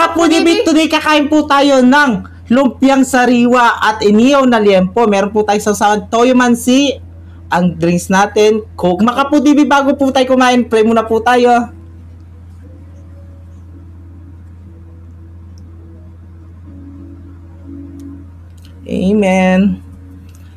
Kapudibit, today kakain po tayo ng lumpiang sariwa at inihaw na liempo. Meron po tayo sa toyo mansi. Ang drinks natin, Coke. Mga Kapudibit, bago po tayo kumain, pray muna po tayo. Amen.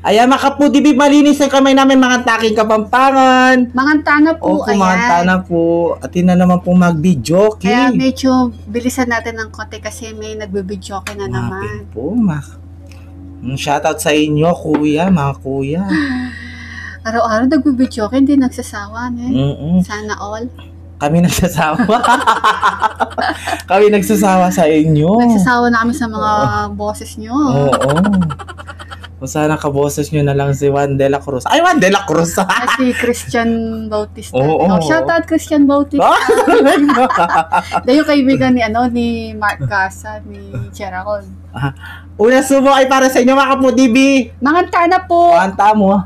Ayan, mga Kapudibit, malinis ang kamay namin, mga taking Kapampangan. Manganta na po, Opo, manganta na po. Atin na naman po mag-video. Kaya medyo bilisan natin ng konti kasi may nagbe-video na naman. Po, shoutout sa inyo, kuya, mga kuya. Araw-araw nagbe-video, hindi nagsasawa. Sana all. Kami nagsasawa. Kami nagsasawa sa inyo. Nagsasawa na kami sa mga boses nyo. Oo. Kung sana kaboses nyo na lang si Juan de la Cruz. Ay, Juan de la Cruz! Si Christian Bautista. Oo. Shoutout Christian Bautista. Dahil yung kaibigan ni Mark Casa, ni Cheracol. Una subo ay para sa inyo, mga Kapudibit. Manganta na po. Manganta mo.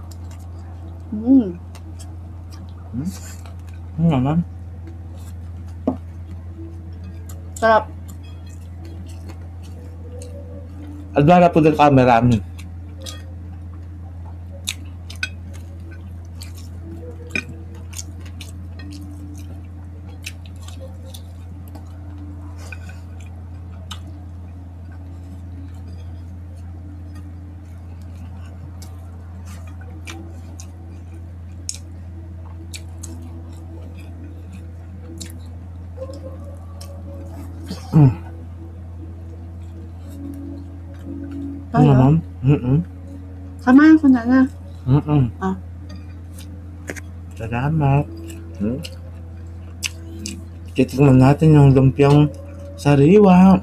Naman. Sarap. Adwala po din camera mo. Ano ma'am? Samahan ko na. Salamat. Titignan natin yung lumpiang sariwa.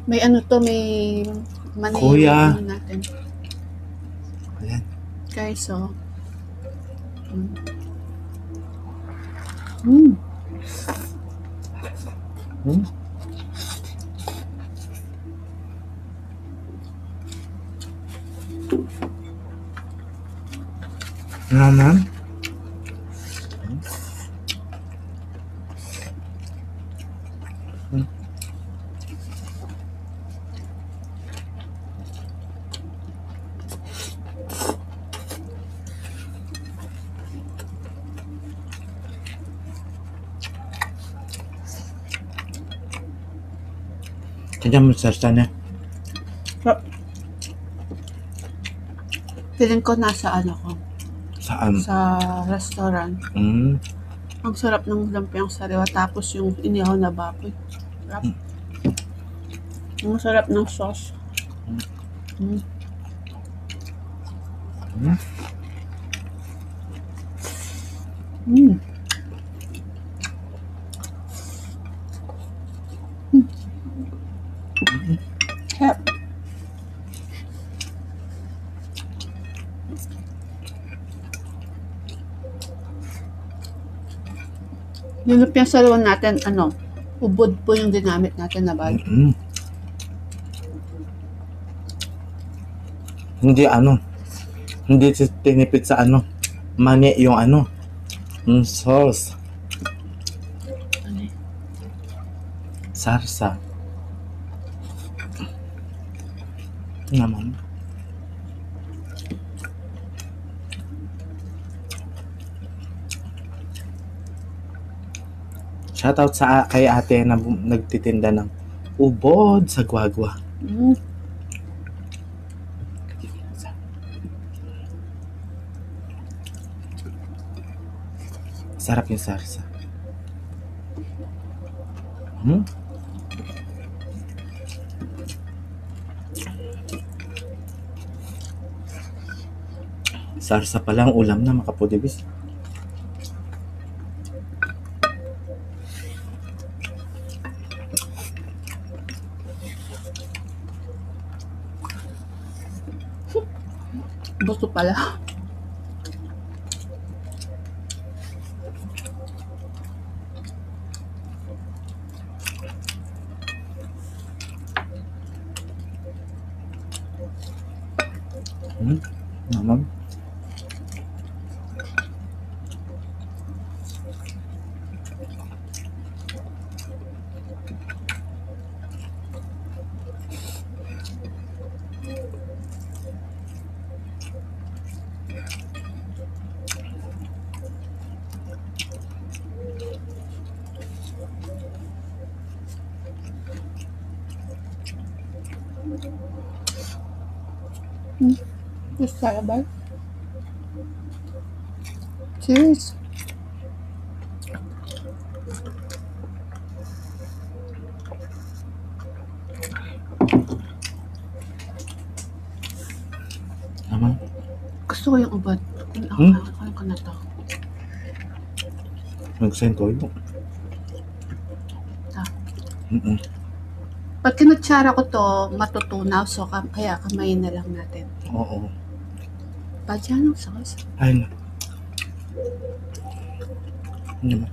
May may mani. Kuya. Natin. Ayan. Guys, so. Naman. Kaya mo sarsa na. Feeling ko nasa ko. Saan? Sa restaurant. Ang sarap ng lumpiang sariwa tapos yung inihaw na baboy. Sarap. Ang sarap ng sauce. Sarap. Yung lumpiang sariwa natin, ubod po yung ginamit natin na bag. Hindi tinipid sa mani yung yung sauce. Sarsa. Naman. Shoutout kay ate na nagtitinda ng ubod sa Guagua. Sarap yung sarsa. Sarsa pa lang ulam na, mga Kapudibit. Buto pala. Naman. Yes, tayo ba? Cheers. Naman. Gusto ko yung ubad. Ano ka na to? Nag-send ko yun. Pag kinutsara ko to, matutunaw. So, kaya kamayin na lang natin. Oo. Pa dyan ang sauce. Ay na. Ano ba?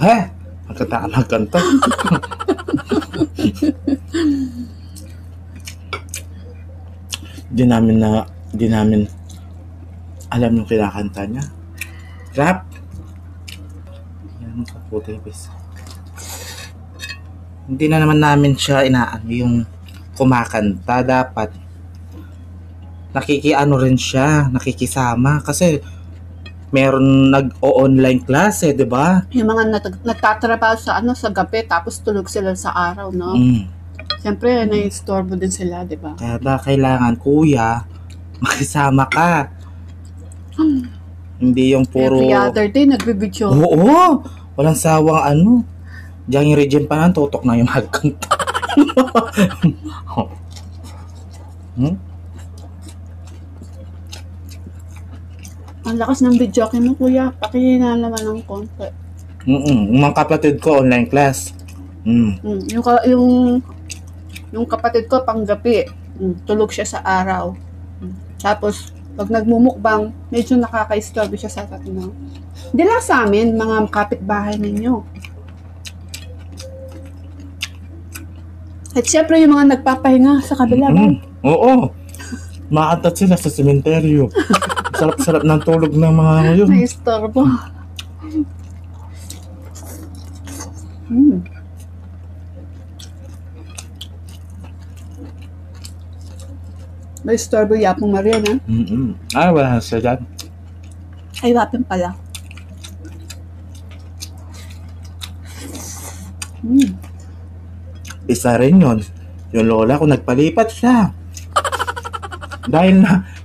Ha? Magkanta. Di namin alam yung kinakanta niya. Rap. Yan sa puti, bis. Hindi na naman namin siya inaano yung kumakanta. Dapat nakikiano rin siya, nakikisama kasi meron nag-o-online class di ba? Yung mga nagtatrabaho sa sa gabi tapos tulog sila sa araw, no? Siyempre, na-istorbo din sila, di ba? Kaya kailangan, kuya, makisama ka. Hindi yung puro... Every other day, nagbibidyo. Oo! Walang sawang Diyan yung region pa na, tutok na yung magkanta. Ang lakas ng video mo, kuya. Pakihina naman ng konti. Yung mga kapatid ko, online class. Yung kapatid ko, panggabi. Tulog siya sa araw. Tapos, pag nagmumukbang, medyo nakaka-istorbo siya sa atin. Hindi lang sa amin, mga kapitbahay ninyo. At syempre, yung mga nagpapahinga sa kabila. Oo. Maatat sila sa sementeryo. Sarap-sarap ng tulog ng mga ngayon. Na-istorbo. Na-istorbo yapong Maria, na? Ay, wala siya dyan. Ay, wapin pala. Isa rin yun. Yung lola ko, nagpalipat siya. Dahil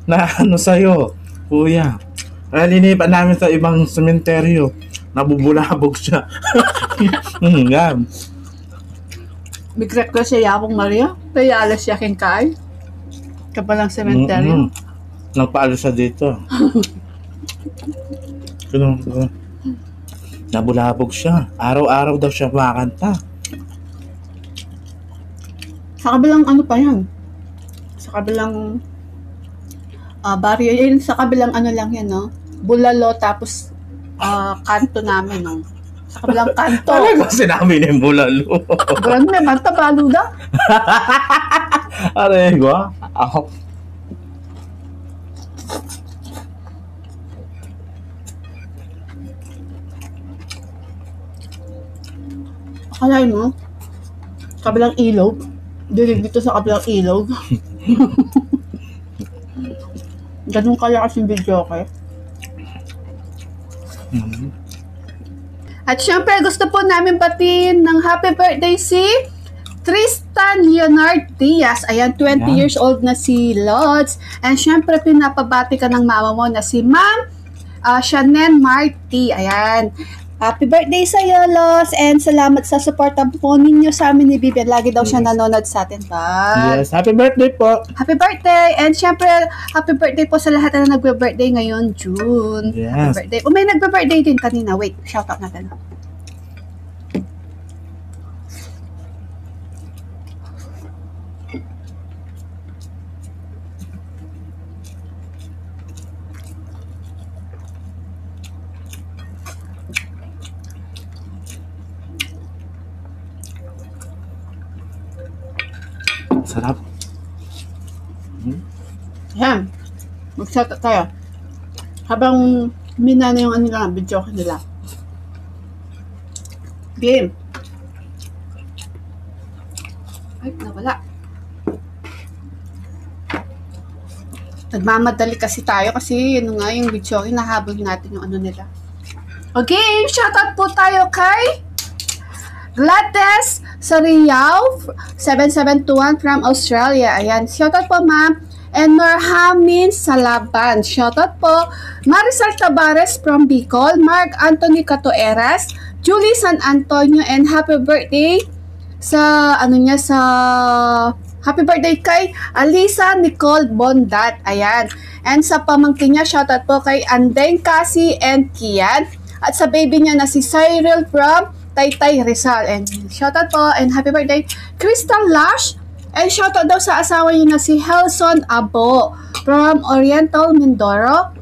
na sa'yo, kuya. Kaya linipat namin sa ibang sementeryo. Nabubulabog siya. Yan. Big-request siya yapong Maria. Kaya alas siya kay kapalang sementeryo. Nagpaalis siya dito. Nabulabog siya. Araw-araw daw siya makakanta. Sa kabilang pa yan? Sa kabilang barrio. Sa kabilang lang yan, no? Bulalo, tapos kanto namin, no? Sa kabilang kanto. Talaga sinabi niya yung bulalo. Bulan may manta, baluda. Aray ko, ako. Akalain mo? Kabilang ilog. Dilig dito sa kabilang ilog. Ganun kalakas yung video, okay? At syempre, gusto po namin batiin ng happy birthday si Tristan Leonard Diaz. Ayan, 20 years old na si Lods. And syempre, pinapabati ka ng mama mo na si Ma'am Shanen Marty. Ayan. Happy birthday sa iyo, Los. And salamat sa support po ninyo sa amin ni Vivian. Lagi daw siya nanonood sa atin, ba? Yes, happy birthday po. Happy birthday. And syempre, happy birthday po sa lahat na nagbe-birthday ngayon, June. Yes. Happy birthday. May nagbe-birthday din kanina. Wait, shout out natin. Sarap. Yan. Mag-shout out tayo. Habang mina na yung video ko nila. Game. Ay, nawala. Nagmamadali kasi tayo kasi yun nga yung video, hinahabol natin yung nila. Okay, shoutout po tayo kay Gladys sa Riau 7721 from Australia. Ayan, shoutout po ma'am. And Norhamin Salaban, shoutout po. Marisol Tabares from Bicol, Mark Anthony Catoeras, Julie San Antonio, and happy birthday sa happy birthday kay Alisa Nicole Bondat. Ayan. And sa pamangkin niya, shoutout po kay Andeng Cassie and Kian. At sa baby niya na si Cyril from Taytay Rizal. And shoutout po and happy birthday Crystal Lash. And shoutout daw sa asawa niya na si Helson Abo from Oriental Mindoro.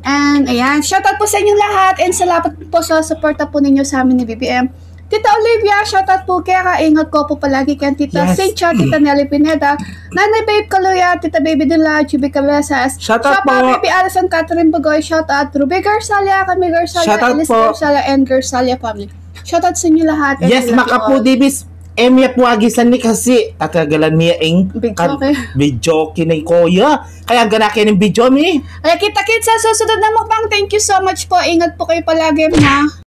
And ayan, shoutout po sa inyong lahat and salamat po sa suporta po ninyo sa amin ni BBM. Tita Olivia, shoutout po kaya kaingat ko po palagi kay Tita Sincha, Tita Nelly Pineda, Nanay Babe Kaluya, Tita Baby Dula, Chubi Cabezas, Shoutout po. Baby Alison Catherine Bagoy, shoutout Ruby Garsalia, Kami Garsalia, Shoutout Alice po. Garsalia, and Garsalia family. Shoutout sa inyo lahat. And Yes, I love you makapu all. dibis. Emya po agisan ni kasi tatagalan niya ang Bidyoke. bidyoke na kuya. Kaya ganakin ng bidyo mi. Kaya kita-kits sa susunod na mukbang. Thank you so much po. Ingat po kayo palagi, ma.